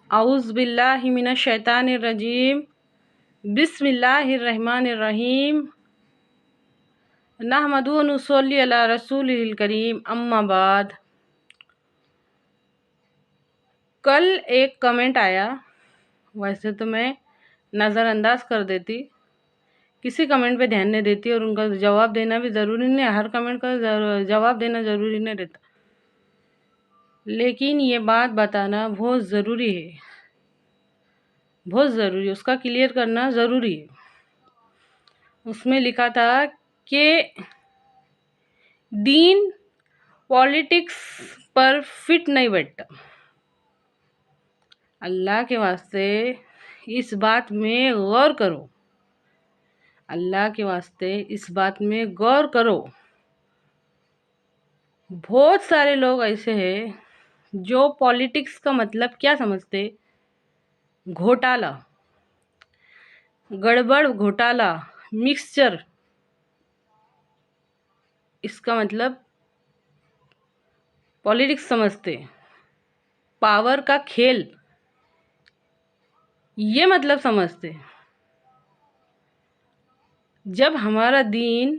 اعوذ باللہ من الشیطان الرجیم بسم اللہ الرحمن الرحیم نحمدہ و نصلی علی رسولہ الکریم اما بعد۔ کل ایک کمنٹ آیا، ویسے تو میں نظر انداز کر دیتی، کسی کمنٹ پہ دھیان نہیں دیتی اور ان کا جواب دینا بھی ضروری نہیں، ہر کمنٹ کا جواب دینا ضروری نہیں رہتا، لیکن یہ بات بتانا بہت ضروری ہے، بہت ضروری ہے، اس کا کلیئر کرنا ضروری ہے۔ اس میں لکھا تھا کہ دین پالیٹکس پر فٹ نہیں بیٹھتا۔ اللہ کے واسطے اس بات میں غور کرو، اللہ کے واسطے اس بات میں غور کرو۔ بہت سارے لوگ ایسے ہیں جو پالیٹکس کا مطلب کیا سمجھتے؟ گھوٹالا، گڑبڑ، گھوٹالا، مکسچر، اس کا مطلب پالیٹکس سمجھتے، پاور کا کھیل، یہ مطلب سمجھتے۔ جب ہمارا دین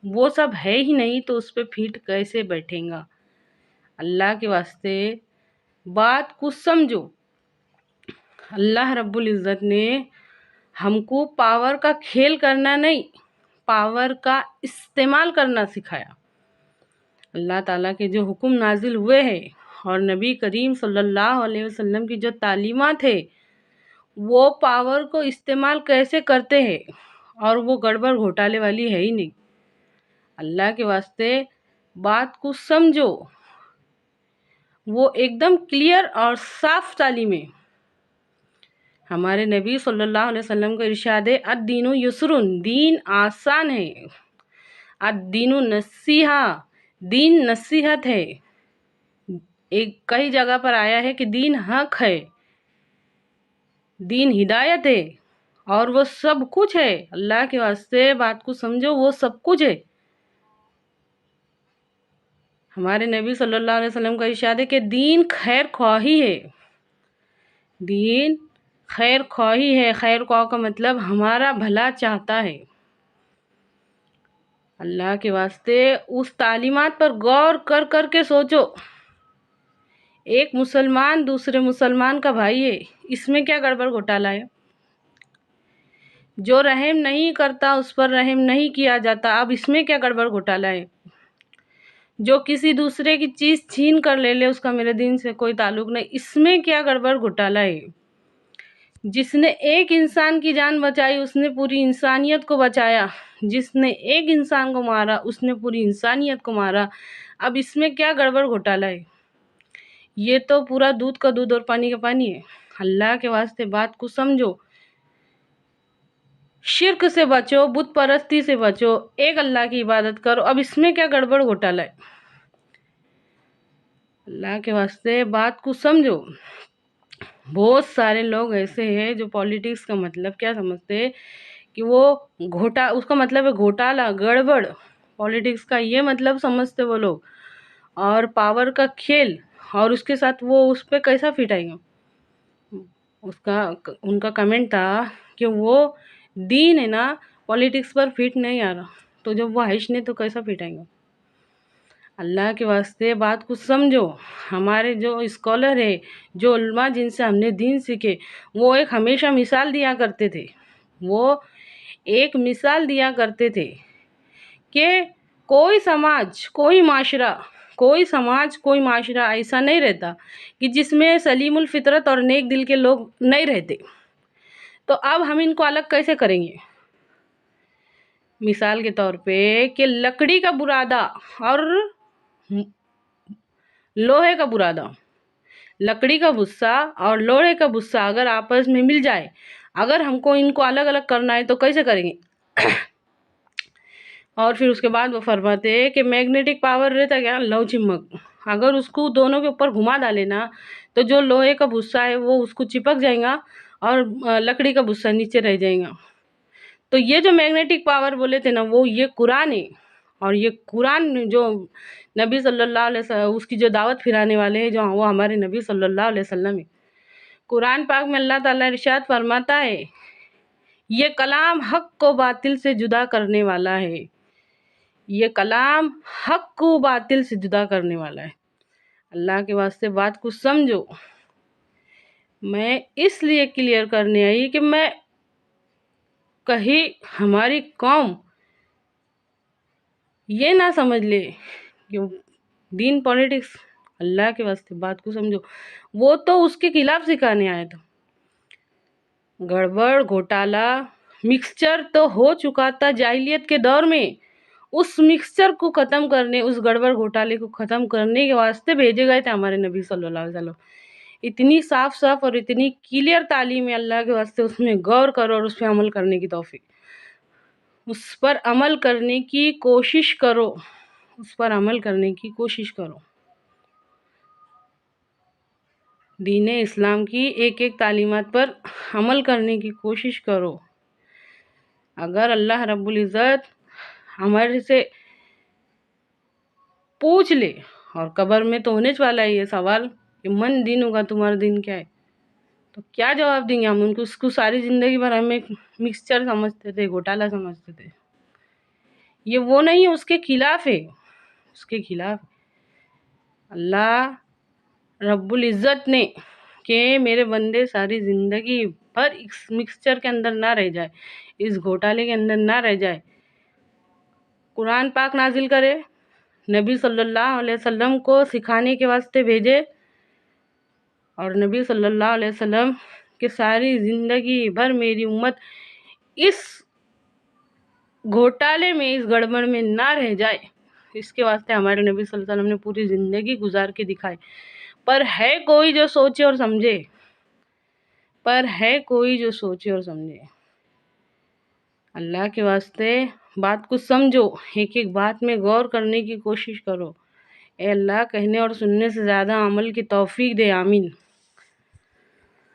وہ سب ہے ہی نہیں تو اس پہ پھیٹ کیسے بیٹھیں گا؟ اللہ کے واسطے بات کو سمجھو۔ اللہ رب العزت نے ہم کو پاور کا کھیل کرنا نہیں، پاور کا استعمال کرنا سکھایا۔ اللہ تعالیٰ کے جو حکم نازل ہوئے ہیں اور نبی کریم صلی اللہ علیہ وسلم کی جو تعلیمات ہے، وہ پاور کو استعمال کیسے کرتے ہیں، اور وہ گڑبڑ گھوٹالے والی ہے ہی نہیں۔ اللہ کے واسطے بات کو سمجھو، وہ ایک دم کلیئر اور صاف تعلیم ہے۔ ہمارے نبی صلی اللہ علیہ وسلم کا ارشاد ہے، الدین یسر، دین آسان ہے، الدین نصیحہ، دین نصیحت ہے۔ کئی جگہ پر آیا ہے کہ دین حق ہے، دین ہدایت ہے، اور وہ سب کچھ ہے۔ اللہ کے واسطے بات کو سمجھو، وہ سب کچھ ہے۔ ہمارے نبی صلی اللہ علیہ وسلم کا ارشاد ہے کہ دین خیر خواہی ہے، دین خیر خواہی ہے۔ خیر خواہ کا مطلب ہمارا بھلا چاہتا ہے۔ اللہ کے واسطے اس تعلیمات پر غور کر کر کے سوچو۔ ایک مسلمان دوسرے مسلمان کا بھائی ہے، اس میں کیا گڑبڑ گھوٹالا ہے؟ جو رحم نہیں کرتا اس پر رحم نہیں کیا جاتا، اب اس میں کیا گڑبڑ گھوٹالا ہے؟ جو کسی دوسرے کی چیز چھین کر لے لے، اس کا میرے دین سے کوئی تعلق نہیں، اس میں کیا گڑبڑ گھوٹالا ہے؟ جس نے ایک انسان کی جان بچائی اس نے پوری انسانیت کو بچایا، جس نے ایک انسان کو مارا اس نے پوری انسانیت کو مارا، اب اس میں کیا گڑبڑ گھوٹالا ہے؟ یہ تو پورا دودھ کا دودھ اور پانی کا پانی ہے۔ اللہ کے واسطے بات کو سمجھو، شرک سے بچو، بت پرستی سے بچو، ایک اللہ کی عبادت کرو، اب اس میں کیا گڑبڑ گھوٹالا ہے؟ اللہ کے واسطے بات کو سمجھو۔ بہت سارے لوگ ایسے ہیں جو پالیٹکس کا مطلب کیا سمجھتے کہ وہ اس کا مطلب ہے گھوٹالا، گڑبڑ، پالیٹکس کا یہ مطلب سمجھتے وہ لوگ، اور پاور کا کھیل، اور اس کے ساتھ وہ اس پہ کیسا فٹ آئے گا؟ ان کا کمنٹ تھا کہ وہ دین ہے نا، پالیٹکس پر فٹ نہیں آ رہا، تو جب وہ عائش نے تو کیسا فٹ آئے گا؟ اللہ کے واسطے بات کو سمجھو۔ ہمارے جو اسکالر ہے، جو علماء جن سے ہم نے دین سیکھے، وہ ایک ہمیشہ مثال دیا کرتے تھے، وہ ایک مثال دیا کرتے تھے کہ کوئی سماج، کوئی معاشرہ، کوئی معاشرہ ایسا نہیں رہتا کہ جس میں سلیم الفطرت اور نیک دل کے لوگ نہیں رہتے۔ تو اب ہم ان کو الگ کیسے کریں گے؟ مثال کے طور پہ کہ لکڑی کا برادہ اور لوہے کا برادہ، لکڑی کا بھسا اور لوہے کا بھسا اگر آپس میں مل جائے، اگر ہم کو ان کو الگ الگ کرنا ہے تو کیسے کریں گے؟ اور پھر اس کے بعد وہ فرماتے ہیں کہ میگنیٹک پاور رہتا کیا؟ لو چمک، اگر اس کو دونوں کے اوپر گھما ڈالے نا تو جو لوہے کا بھسا ہے وہ اس کو چپک جائے گا اور لکڑی کا بھسا نیچے رہ جائے گا۔ تو یہ جو میگنیٹک پاور بولے تھے نا، وہ یہ قرآن ہے، اور یہ قرآن جو نبی صلی اللہ علیہ وسلم اس کی جو دعوت پھرانے والے ہیں، جو وہ ہمارے نبی صلی اللہ علیہ وسلم ہے۔ قرآن پاک میں اللہ تعالیٰ ارشاد فرماتا ہے یہ کلام حق کو باطل سے جدا کرنے والا ہے، یہ کلام حق کو باطل سے جدا کرنے والا ہے۔ اللہ کے واسطے بات کو سمجھو۔ میں اس لیے کلیئر کرنے آئی کہ میں کہیں ہماری قوم یہ نہ سمجھ لے کہ دین پولیٹکس، اللہ کے واسطے بات کو سمجھو۔ وہ تو اس کے خلاف سکھانے آیا تھا۔ گڑبڑ گھوٹالا مکسچر تو ہو چکا تھا جاہلیت کے دور میں، اس مکسچر کو ختم کرنے، اس گڑبڑ گھوٹالے کو ختم کرنے کے واسطے بھیجے گئے تھے ہمارے نبی صلی اللہ علیہ وسلم۔ اتنی صاف صاف اور اتنی کلیئر تعلیم ہے اللہ کے واسطے، اس میں غور کرو اور اس پہ عمل کرنے کی توفیق، اس پر عمل کرنے کی کوشش کرو، اس پر عمل کرنے کی کوشش کرو۔ دین اسلام کی ایک ایک تعلیمات پر عمل کرنے کی کوشش کرو۔ اگر اللہ رب العزت ہمارے سے پوچھ لے، اور قبر میں تو ہونے والا ہے یہ سوال کہ من دین ہوگا، تمہارا دین کیا ہے، تو کیا جواب دیں گے ہم ان کو؟ اس کو ساری زندگی بھر ہمیں مکسچر سمجھتے تھے، گھوٹالا سمجھتے تھے۔ یہ وہ نہیں، اس کے خلاف ہے، اس کے خلاف۔ اللہ رب العزت نے کہ میرے بندے ساری زندگی بھر اس مکسچر کے اندر نہ رہ جائے، اس گھوٹالے کے اندر نہ رہ جائے، قرآن پاک نازل کرے، نبی صلی اللہ علیہ وسلم کو سکھانے کے واسطے بھیجے، اور نبی صلی اللہ علیہ وسلم کہ ساری زندگی بھر میری امت اس گھوٹالے میں، اس گڑبڑ میں نہ رہ جائے، اس کے واسطے ہمارے نبی صلی اللہ علیہ وسلم نے پوری زندگی گزار کے دکھائی۔ پر ہے کوئی جو سوچے اور سمجھے، پر ہے کوئی جو سوچے اور سمجھے۔ اللہ کے واسطے بات کو سمجھو، ایک ایک بات میں غور کرنے کی کوشش کرو۔ اے اللہ کہنے اور سننے سے زیادہ عمل کی توفیق دے، آمین۔